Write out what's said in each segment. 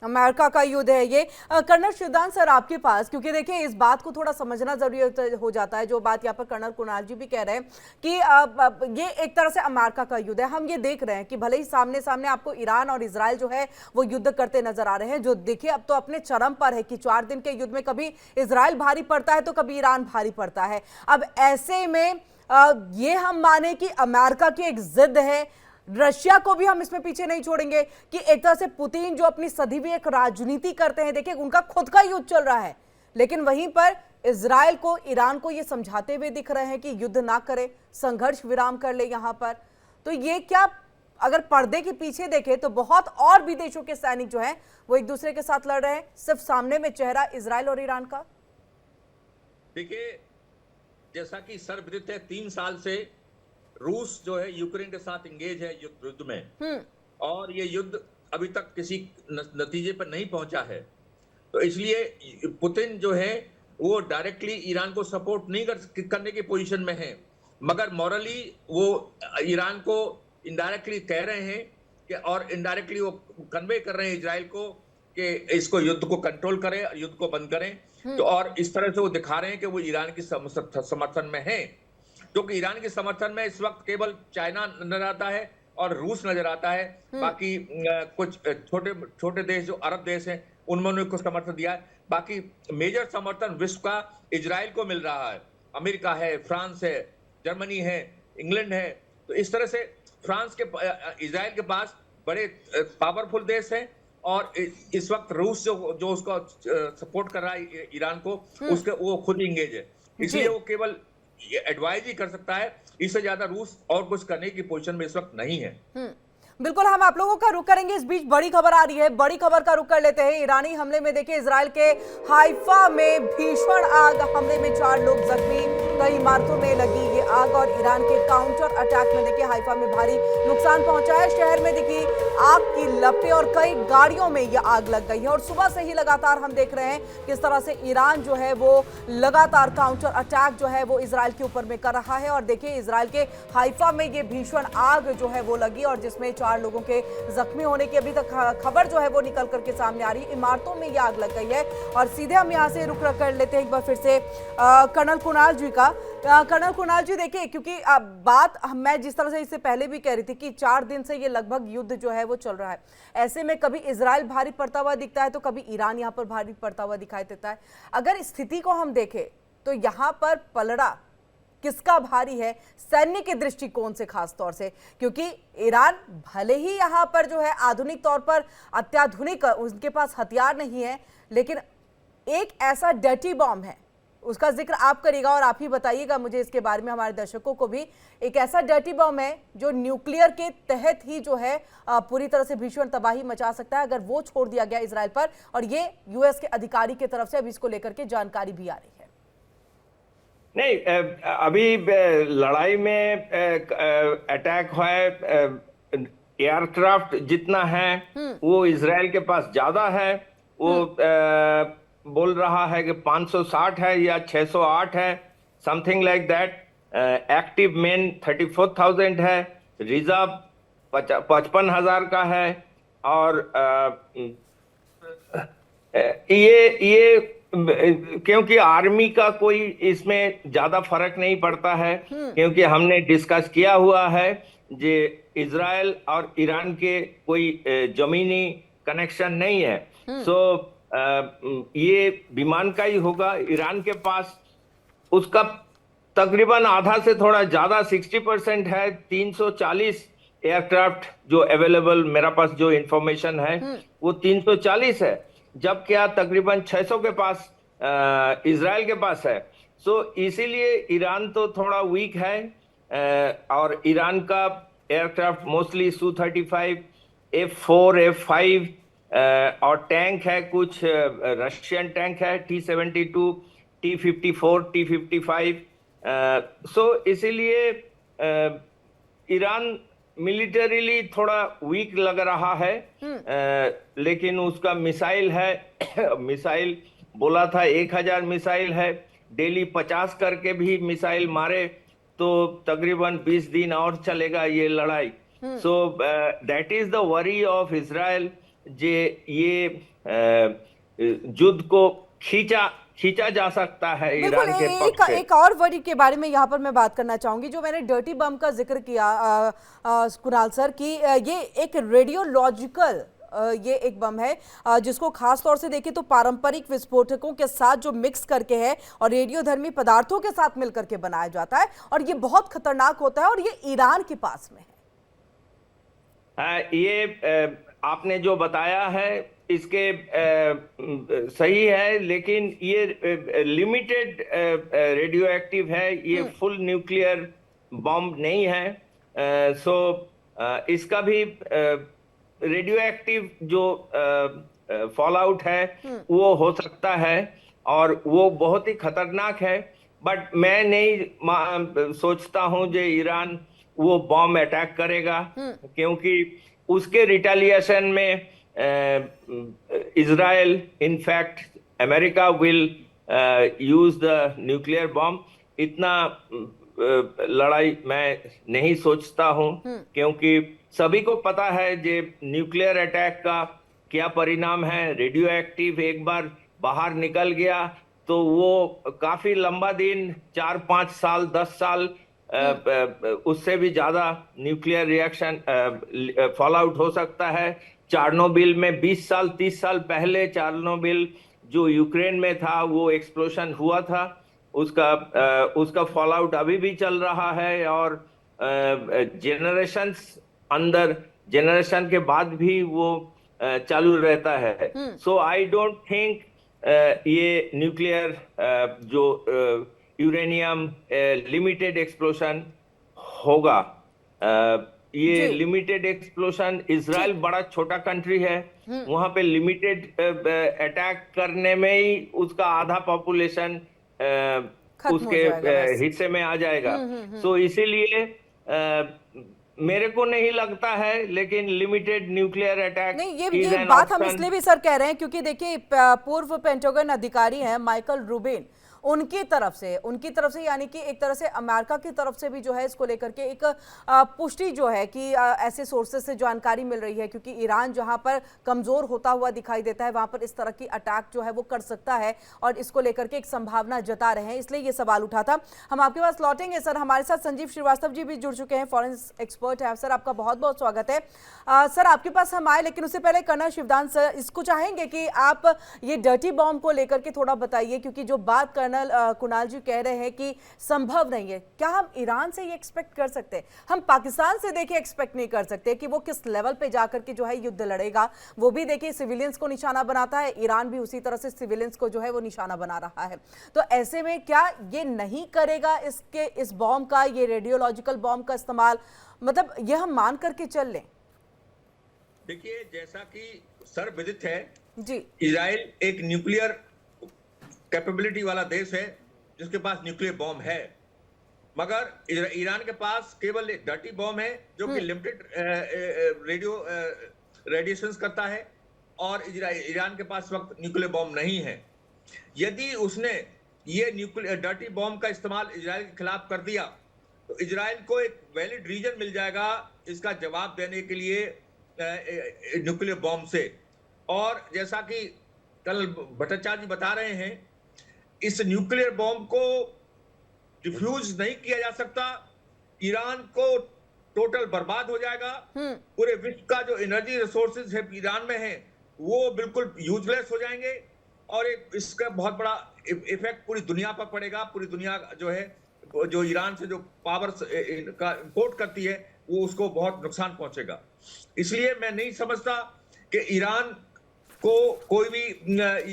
America का युद्ध है ये। कर्नल शिवदान सर आपके पास, क्योंकि देखिए इस बात को थोड़ा समझना जरूरी हो जाता है, जो बात यहाँ पर कर्नल कुणाल जी भी कह रहे हैं कि ये एक तरह से अमेरिका का युद्ध है। हम ये देख रहे हैं कि भले ही सामने सामने आपको ईरान और इजराइल जो है वो युद्ध करते नजर आ रहे हैं, जो देखिए अब तो अपने चरम पर है कि 4 दिन के युद्ध में कभी इजराइल भारी पड़ता है तो कभी ईरान भारी पड़ता है। अब ऐसे में ये हम माने कि अमेरिका की एक जिद है, रशिया को भी हम इसमें पीछे नहीं छोड़ेंगे कि एक तरह से पुतिन जो अपनी सदी हुई एक राजनीति करते हैं, देखिए उनका खुद का युद्ध चल रहा है, लेकिन वहीं पर इजराइल को, ईरान को ये समझाते हुए दिख रहे हैं कि युद्ध ना करे, संघर्ष विराम कर ले यहां पर। तो ये क्या, अगर पर्दे के पीछे देखें तो बहुत और भी देशों के सैनिक जो हैं वो एक दूसरे के साथ लड़ रहे हैं, सिर्फ सामने में चेहरा इजराइल और ईरान का। देखिए, जैसा कि सर्वविदित है, 3 साल से रूस जो है यूक्रेन के साथ इंगेज है युद्ध में, और ये युद्ध अभी तक किसी नतीजे पर नहीं पहुंचा है। तो इसलिए पुतिन जो है वो डायरेक्टली ईरान को सपोर्ट नहीं करने की पोजीशन में है, मगर मॉरली वो ईरान को इनडायरेक्टली कह रहे हैं कि, और इनडायरेक्टली वो कन्वे कर रहे हैं इजराइल को कि इसको युद्ध को कंट्रोल करें, युद्ध को बंद करें। तो और इस तरह से वो दिखा रहे हैं कि वो ईरान की समर्थन में है, क्योंकि ईरान के समर्थन में इस वक्त केवल चाइना नजर आता है और रूस नजर आता है। बाकी कुछ छोटे छोटे देश जो अरब देश हैं उन्होंने कुछ समर्थन दिया है। बाकी मेजर समर्थन विश्व का इजराइल को मिल रहा है। अमेरिका है, फ्रांस है, जर्मनी है, इंग्लैंड है। तो इस तरह से फ्रांस के, इजराइल के पास बड़े पावरफुल देश हैं, और इस वक्त रूस जो उसको सपोर्ट कर रहा है ईरान को, उसके वो खुद इंगेज है। इसलिए वो केवल ये एडवाइज ही कर सकता है, इससे ज्यादा रूस और कुछ करने की पोजीशन में इस वक्त नहीं है। बिल्कुल, हम आप लोगों का रुख करेंगे। इस बीच बड़ी खबर आ रही है, बड़ी खबर का रुख कर लेते हैं। ईरानी हमले में देखिए इजराइल के हाइफा में भीषण आग, हमले में 4 लोग जख्मी, कई इमारतों में लगी ये आग, और ईरान के काउंटर अटैक में देखिए हाइफा में भारी नुकसान पहुंचा है। शहर में देखिए आग की लपटें और कई गाड़ियों में यह आग लग गई है, और सुबह से ही लगातार हम देख रहे हैं किस तरह से ईरान जो है वो लगातार काउंटर अटैक जो है वो इजराइल के ऊपर में कर रहा है। और देखिए इजराइल के हाइफा में ये भीषण आग जो है वो लगी, और जिसमें 4 लोगों के जख्मी होने की अभी तक खबर जो है वो निकल करके सामने आ रही है। इमारतों में ये आग लग गई है। और सीधे हम यहाँ से रुक कर लेते हैं एक बार फिर से कर्नल कुणाल जी का। कर्नल कुणाल जी, देखिए क्योंकि बात मैं जिस तरह से इससे पहले भी कह रही थी कि 4 दिन से ये लगभग युद्ध जो है वो चल रहा है, ऐसे में कभी इजराइल भारी पड़ता हुआ दिखता है तो कभी ईरान यहाँ पर भारी पड़ता हुआ दिखाई देता है। अगर स्थिति को हम देखें तो यहाँ पर पलड़ा किसका भारी है सैन्य के दृष्टिकोण से, खास तौर से क्योंकि ईरान भले ही यहाँ पर जो है आधुनिक तौर पर अत्याधुनिक उनके पास हथियार नहीं है, लेकिन एक ऐसा डर्टी बॉम्ब है, उसका जिक्र आप करिएगा और आप ही बताइएगा मुझे इसके बारे में, हमारे दर्शकों को भी। एक ऐसा डर्टी बॉम्ब है जो न्यूक्लियर के तहत ही जो है पूरी तरह से भीषण तबाही मचा सकता है अगर वो छोड़ दिया गया इजराइल पर, और ये यूएस के अधिकारी की तरफ से अभी इसको लेकर के जानकारी भी आ रही है। नहीं, अभी लड़ाई में अटैक हुआ है, एयरक्राफ्ट जितना है वो इजराइल के पास ज्यादा है। वो बोल रहा है कि 560 है या 608 है, something like that. Active main 34,000 है, रिजर्व 55,000 का है। और ये क्योंकि आर्मी का कोई इसमें ज्यादा फर्क नहीं पड़ता है, क्योंकि हमने डिस्कस किया हुआ है कि इजराइल और ईरान के कोई जमीनी कनेक्शन नहीं है। सो ये विमान का ही होगा। ईरान के पास उसका तकरीबन आधा से थोड़ा ज्यादा 60% है। 340 एयरक्राफ्ट जो अवेलेबल, मेरा पास जो इंफॉर्मेशन है वो 340 है, जबकि तकरीबन 600 के पास इजराइल के पास है। सो इसीलिए ईरान तो थोड़ा वीक है। और ईरान का aircraft mostly Su-35, F-4, F-5 और टैंक है, कुछ रशियन टैंक है, T-72, T-54, T-55। सो इसीलिए ईरान मिलिटरीली थोड़ा वीक लग रहा है। लेकिन उसका मिसाइल है, मिसाइल बोला था 1000 मिसाइल है, डेली 50 करके भी मिसाइल मारे तो तकरीबन 20 दिन और चलेगा ये लड़ाई। So that is the worry of Israel. ये युद्ध को खींचा जा सकता है बिल्कुल। ईरान के पक्ष से। एक और वर्ड के बारे में यहाँ पर मैं बात करना चाहूंगी, जो मैंने डर्टी बम का जिक्र किया कुणाल सर, कि ये एक रेडियोलॉजिकल ये एक बम है जिसको खास तौर से देखें तो पारंपरिक विस्फोटकों के साथ जो मिक्स करके है और रेडियोधर्मी पदार्थों के साथ मिलकर के बनाया जाता है, और ये बहुत खतरनाक होता है, और ये ईरान के पास में है। ये आपने जो बताया है इसके सही है, लेकिन ये लिमिटेड रेडियो एक्टिव है, ये फुल न्यूक्लियर बॉम्ब नहीं है। इसका भी रेडियो एक्टिव जो फॉल आउट है वो हो सकता है, और वो बहुत ही खतरनाक है। बट मैं नहीं सोचता हूं जो ईरान वो बॉम्ब अटैक करेगा, क्योंकि उसके रिटेलिएशन में Israel, in fact America will use the nuclear bomb. इतना लड़ाई मैं नहीं सोचता हूं, क्योंकि सभी को पता है जे न्यूक्लियर अटैक का क्या परिणाम है। रेडियो एक्टिव एक बार बाहर निकल गया तो वो काफी लंबा दिन, 4-5 साल, 10 साल, उससे भी ज्यादा न्यूक्लियर रिएक्शन फॉल आउट हो सकता है। चार्नोबिल में 20 साल 30 साल पहले चार्नोबिल जो यूक्रेन में था वो एक्सप्लोशन हुआ था, उसका फॉल आउट अभी भी चल रहा है, और जनरेशन के बाद भी वो चालू रहता है। सो आई डोंट थिंक ये न्यूक्लियर जो यूरेनियम लिमिटेड एक्सप्लोशन होगा। ये लिमिटेड एक्सप्लोशन, इजराइल बड़ा छोटा कंट्री है, वहां पे लिमिटेड अटैक करने में ही उसका आधा पॉपुलेशन उसके हिस्से में आ जाएगा। सो इसीलिए मेरे को नहीं लगता है, लेकिन लिमिटेड न्यूक्लियर अटैक नहीं, ये बात हम इसलिए भी सर कह रहे हैं क्योंकि देखिए पूर्व पेंटागन अधिकारी हैं माइकल रूबिन, उनकी तरफ से यानी कि एक तरह से अमेरिका की तरफ से भी जो है इसको लेकर के एक पुष्टि जो है कि ऐसे सोर्सेस से जानकारी मिल रही है, क्योंकि ईरान जहां पर कमजोर होता हुआ दिखाई देता है वहां पर इस तरह की अटैक जो है वो कर सकता है, और इसको लेकर के एक संभावना जता रहे हैं, इसलिए ये सवाल उठा था। हम आपके पास लौटेंगे सर, हमारे साथ संजीव श्रीवास्तव जी भी जुड़ चुके हैं, फॉरेन एक्सपर्ट है। सर आपका बहुत बहुत स्वागत है। सर आपके पास हम आए, लेकिन उससे पहले कर्नल शिवदान सर, इसको चाहेंगे कि आप ये डर्टी बॉम्ब को लेकर के थोड़ा बताइए, क्योंकि जो बात कर्नल कुणाल जी कह रहे हैं कि संभव नहीं है, क्या हम ईरान से ये एक्सपेक्ट कर सकते हैं? हम पाकिस्तान से देखिए एक्सपेक्ट नहीं कर सकते कि वो किस लेवल पे जाकर के जो है युद्ध लड़ेगा। वो भी देखिए सिविलियंस को निशाना बनाता है, ईरान भी उसी तरह से सिविलियंस को जो है वो निशाना बना रहा है। तो ऐसे में क्या ये नहीं करेगा इस बॉम्ब का, ये रेडियोलॉजिकल बॉम्ब का इस्तेमाल, मतलब ये हम मान करके चल लें? देखिए, जैसा कि सर्वविदित है जी, इजराइल एक न्यूक्लियर कैपेबिलिटी वाला देश है जिसके पास न्यूक्लियर बॉम्ब है, मगर ईरान के पास केवल एक डर्टी बॉम्ब है जो कि लिमिटेड रेडिएशन करता है, और ईरान के पास वक्त न्यूक्लियर बॉम्ब नहीं है। यदि उसने ये न्यूक्लियर डर्टी बॉम्ब का इस्तेमाल इजराइल के खिलाफ कर दिया तो इजराइल को एक वैलिड रीजन मिल जाएगा इसका जवाब देने के लिए न्यूक्लियर बॉम्ब से। और जैसा कि कल भट्टाचार्य जी बता रहे हैं, इस न्यूक्लियर बॉम्ब को डिफ्यूज नहीं किया जा सकता, ईरान को टोटल बर्बाद हो जाएगा। पूरे विश्व का जो एनर्जी रिसोर्सेज है ईरान में है वो बिल्कुल यूजलेस हो जाएंगे, और इसका बहुत बड़ा इफेक्ट पूरी दुनिया पर पड़ेगा। पूरी दुनिया जो है, जो ईरान से जो पावर का इंपोर्ट करती है, वो उसको बहुत नुकसान पहुंचेगा। इसलिए मैं नहीं समझता कि ईरान को कोई भी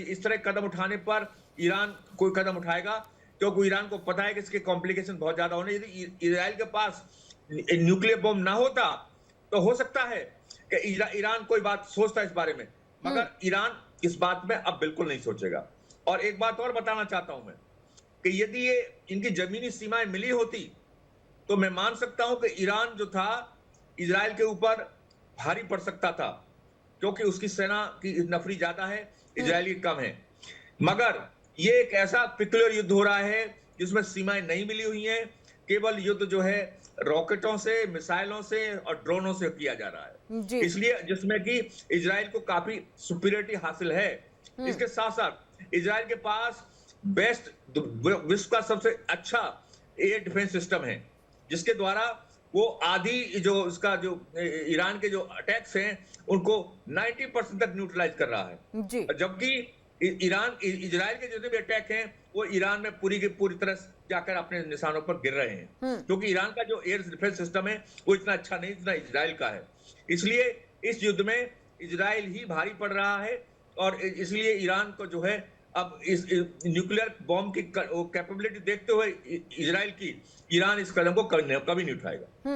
इस तरह कदम उठाने पर ईरान कोई कदम उठाएगा, क्योंकि ईरान को पता है कि इसके कॉम्प्लिकेशन बहुत ज्यादा होने। यदि इजराइल के पास न्यूक्लियर बॉम्ब ना होता तो हो सकता है कि ईरान कोई बात सोचता इस बारे में, मगर ईरान इस बात में अब बिल्कुल नहीं सोचेगा। और एक बात और बताना चाहता हूं मैं कि यदि ये इनकी जमीनी सीमाएं मिली होती तो मैं मान सकता हूं कि ईरान जो था इजराइल के ऊपर भारी पड़ सकता था, क्योंकि उसकी सेना की नफरी ज्यादा है, इजरायली कम है। मगर ये एक ऐसा पिक्युलर युद्ध हो रहा है जिसमें सीमाएं नहीं मिली हुई हैं, केवल युद्ध जो है रॉकेटों से, मिसाइलों से और ड्रोनों से किया जा रहा है। जी। इसलिए जिसमें कि इजराइल को काफी सुपीरियरिटी हासिल है। इसके साथ साथ इजराइल के पास बेस्ट विश्व का सबसे अच्छा एयर डिफेंस सिस्टम है, जिसके द्वारा वो आधी जो उसका जो ईरान के जो अटैक्स हैं उनको 90% तक न्यूट्रलाइज कर रहा है। जी। जबकि इजराइल के जितने भी अटैक हैं वो ईरान में पूरी की पूरी तरह जाकर अपने निशानों पर गिर रहे हैं, क्योंकि ईरान का जो एयर डिफेंस सिस्टम है वो इतना अच्छा नहीं जितना इजराइल का है। इसलिए इस युद्ध में इजराइल ही भारी पड़ रहा है, और इसलिए ईरान को जो है अब इस न्यूक्लियर बॉम्ब की कैपेबिलिटी देखते हुए इजराइल की, ईरान इस कदम को कभी नहीं उठाएगा।